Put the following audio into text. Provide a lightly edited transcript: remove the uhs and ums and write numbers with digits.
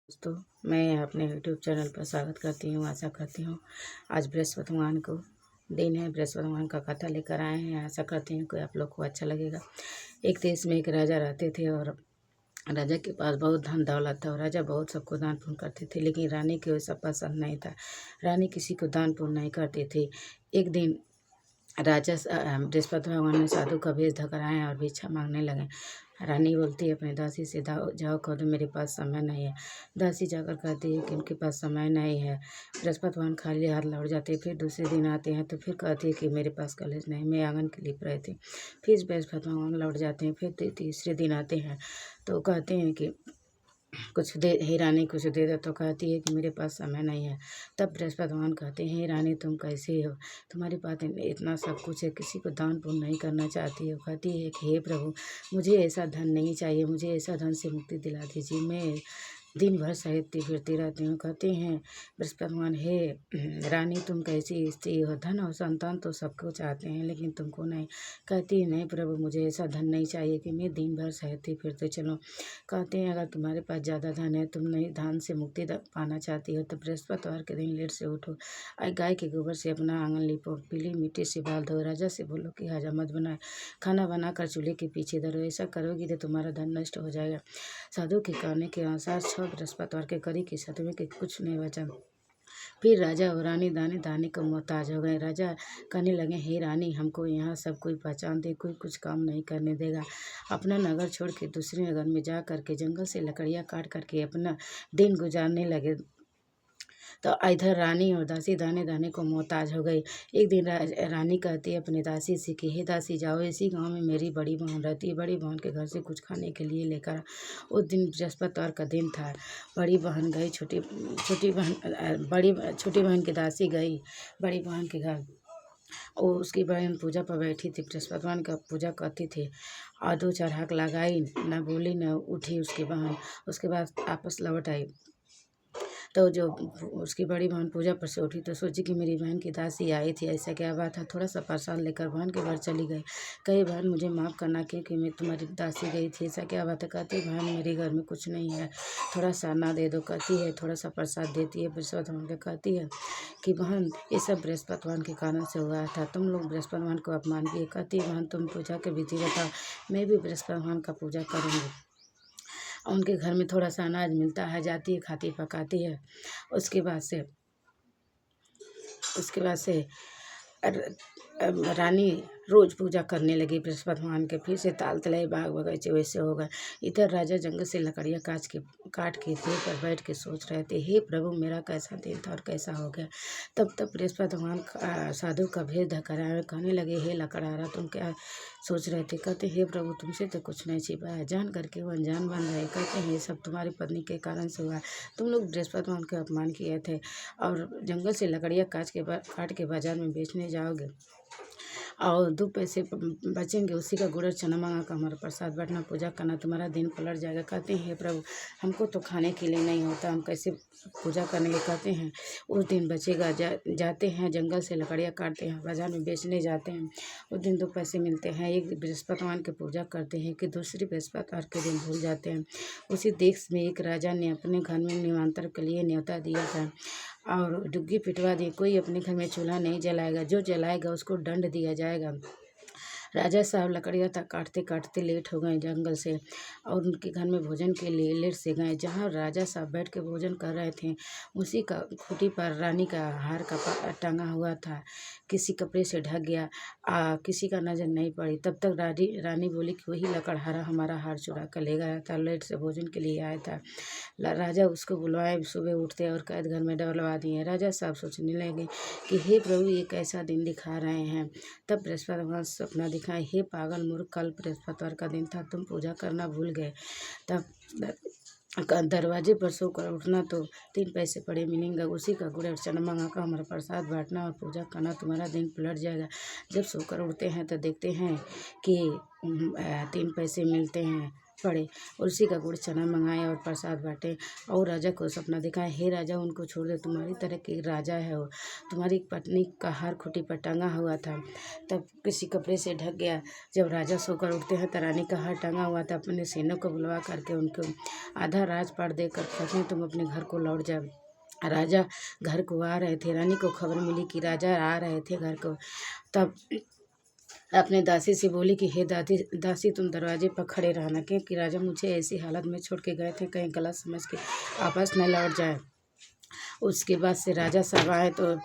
दोस्तों, मैं अपने यूट्यूब चैनल पर स्वागत करती हूँ। आशा करती हूँ आज बृहस्पति भगवान को दिन है, बृहस्पति भगवान का कथा लेकर आए हैं। आशा करती हूँ कि आप लोग को अच्छा लगेगा। एक देश में एक राजा रहते थे और राजा के पास बहुत धन दौलत था और राजा बहुत सबको दान पुण्य करते थे, लेकिन रानी को ये सब पसंद नहीं था। रानी किसी को दान पुण्य नहीं करती थी। एक दिन राजा बृहस्पति भगवान ने साधु का भेष धकर आए और भिक्षा मांगने लगे। रानी बोलती है अपने दासी से, जाओ कह दो मेरे पास समय नहीं है। दासी जाकर कहती है कि उनके पास समय नहीं है। बृहस्पति भगवान खाली हाथ लौट जाते हैं। फिर दूसरे दिन आते हैं तो फिर कहती है कि मेरे पास कलेश नहीं, मैं आंगन के लिप रहे थे। फिर बृहस्पति भगवान लौट जाते हैं। फिर तीसरे दिन आते हैं तो कहते हैं कि कुछ दे, हे रानी कुछ दे दो। तो कहती है कि मेरे पास समय नहीं है। तब बृहस्पति भगवान कहते हैं, हे रानी तुम कैसी हो, तुम्हारे पास इतना सब कुछ है, किसी को दान पुण्य नहीं करना चाहती हो। कहती है कि हे प्रभु, मुझे ऐसा धन नहीं चाहिए, मुझे ऐसा धन से मुक्ति दिला दीजिए, मैं दिन भर सहित फिरती रहती हूँ। कहते हैं बृहस्पति भगवान, हे रानी तुम कैसी स्त्री हो, धन और संतान तो सबको चाहते हैं लेकिन तुमको नहीं। कहती है नहीं प्रभु, मुझे ऐसा धन नहीं चाहिए कि मैं दिन भर सहती फिरते चलो। कहते हैं अगर तुम्हारे पास ज़्यादा धन है, तुम नहीं धन से मुक्ति पाना चाहती हो, तो बृहस्पतिवार के दिन लेट से उठो, गाय के गोबर से अपना आंगन लिपो, पीली मिट्टी से बाल धो, राजा से बोलो कि हजामत बनाए, खाना बनाकर चूल्हे के पीछे धरो। ऐसा करोगी तो तुम्हारा धन नष्ट हो जाएगा। साधु के कहने के अनुसार 6 बृहस्पतिवार के करी की सतवें के कुछ नहीं बचा। फिर राजा और रानी दाने दाने को मोहताज हो गए। राजा कहने लगे, हे रानी, हमको यहाँ सब कोई पहचान दे, कोई कुछ काम नहीं करने देगा। अपना नगर छोड़ के दूसरे नगर में जा करके जंगल से लकड़ियाँ काट करके अपना दिन गुजारने लगे। तो इधर रानी और दासी दाने दाने को मोहताज हो गई। एक दिन रानी कहती है अपने दासी से कि हे दासी, जाओ इसी गांव में मेरी बड़ी बहन रहती है, बड़ी बहन के घर से कुछ खाने के लिए लेकर। उस दिन बृहस्पतिवार का दिन था। बड़ी बहन गई, छोटी बहन की दासी गई बड़ी बहन के घर। और उसकी बहन पूजा पर बैठी थी, बृहस्पति भगवान का पूजा करती थी और 2 चढ़ाक लगाई, न बोली न उठी उसकी बहन। उसके बाद आपस लौट आई। तो जो उसकी बड़ी बहन पूजा पर से उठी तो सोची कि मेरी बहन की दासी आई थी, ऐसा क्या बात है। थोड़ा सा प्रसाद लेकर बहन के घर चली गई। कही बहन मुझे माफ़ करना क्योंकि मैं तुम्हारी दासी गई थी, ऐसा क्या बात है। कहती बहन मेरे घर में कुछ नहीं है, थोड़ा सा ना दे दो। कहती है थोड़ा सा प्रसाद देती है। बृहस्पति भगवान को कहती है कि बहन ये सब बृहस्पति भगवान के कारण से हुआ था, तुम लोग बृहस्पति भगवान को अपमान किए। कहती बहन तुम पूजा के विधि बताओ, मैं भी बृहस्पति भगवान का पूजा करूँगी। उनके घर में थोड़ा सा अनाज मिलता है, जाती है खाती पकाती है। उसके बाद से रानी रोज पूजा करने लगी बृहस्पति भगवान के। फिर से ताल तलय बाग बगीचे वैसे हो गए। इधर राजा जंगल से लकड़ियाँ काट के पेड़ पर बैठ के सोच रहे थे, हे प्रभु मेरा कैसा दिन था और कैसा हो गया। तब बृहस्पति भगवान साधु का भेष धकर आए, कहने लगे, हे लकड़हारा तुम क्या सोच रहे थे। कहते हे प्रभु तुमसे तो कुछ नहीं छिपा है, जान करके वो अनजान बन रहे। कहते हैं ये सब तुम्हारी पत्नी के कारण से हुआ है, तुम लोग बृहस्पति भगवान के अपमान किए थे और जंगल से लकड़ियाँ काट के बाजार में बेचने जाओगे और 2 पैसे बचेंगे, उसी का गुड़ और चना मंगा कर हमारा प्रसाद बांटना, पूजा करना, तुम्हारा दिन पलट जाएगा। कहते हैं हे प्रभु हमको तो खाने के लिए नहीं होता, हम कैसे पूजा करेंगे। कहते हैं उस दिन बचेगा। जाते हैं जंगल से लकड़ियाँ काटते हैं, बाजार में बेचने जाते हैं, उस दिन 2 पैसे मिलते हैं। एक बृहस्पति भगवान की पूजा करते हैं कि दूसरी बृहस्पतिवार के दिन भूल जाते हैं। उसी देश में एक राजा ने अपने घर में निमंत्रण के लिए न्योता दिया था और डुग्गी पिटवा दी, कोई अपने घर में चूल्हा नहीं जलाएगा, जो जलाएगा उसको दंड दिया जाएगा। राजा साहब लकड़ियाँ तक काटते काटते लेट हो गए जंगल से और उनके घर में भोजन के लिए लेट से गए। जहाँ राजा साहब बैठ के भोजन कर रहे थे उसी का खूंटी पर रानी का हार का टंगा हुआ था, किसी कपड़े से ढक गया, किसी का नज़र नहीं पड़ी। तब तक रानी बोली कि वही लकड़हारा हमारा हार चुरा कर ले गया था, लेट से भोजन के लिए आया था। राजा उसको बुलवाए, सुबह उठते और कैद घर में डलवा दिए। राजा साहब सोचने लगे कि हे प्रभु ये कैसा दिन दिखा रहे हैं। तब बृहस्पति भगवान सपना दिखाए, हे पागल मूर्ख, कल बृहस्पतिवार का दिन था, तुम पूजा करना भूल गए। तब दरवाजे पर सोकर उठना तो 3 पैसे पड़े मिलेंगे, उसी का गुड़ और चना मंगा कर हमारा प्रसाद बांटना और पूजा करना, तुम्हारा दिन पलट जाएगा। जब सोकर उठते हैं तो देखते हैं कि 3 पैसे मिलते हैं पड़े और उसी का गुड़ चना मंगाए और प्रसाद बांटे और राजा को सपना दिखाए, हे राजा उनको छोड़ दे, तुम्हारी तरह के राजा है वो, तुम्हारी पत्नी का हार खूंटी पर टंगा हुआ था, तब किसी कपड़े से ढक गया। जब राजा सोकर उठते हैं तो रानी का हार टंगा हुआ था। अपने सैनिकों को बुलवा करके उनको आधा राजपाट देकर कहते हैं तुम अपने घर को लौट जाओ। राजा घर को आ रहे थे, रानी को खबर मिली कि राजा आ रहे थे घर को, तब अपने दासी से बोली कि हे दासी तुम दरवाजे पर खड़े रहना, क्योंकि राजा मुझे ऐसी हालत में छोड़ के गए थे, कहीं गलत समझ के वापस न लौट जाए। उसके बाद से राजा साहब आए तो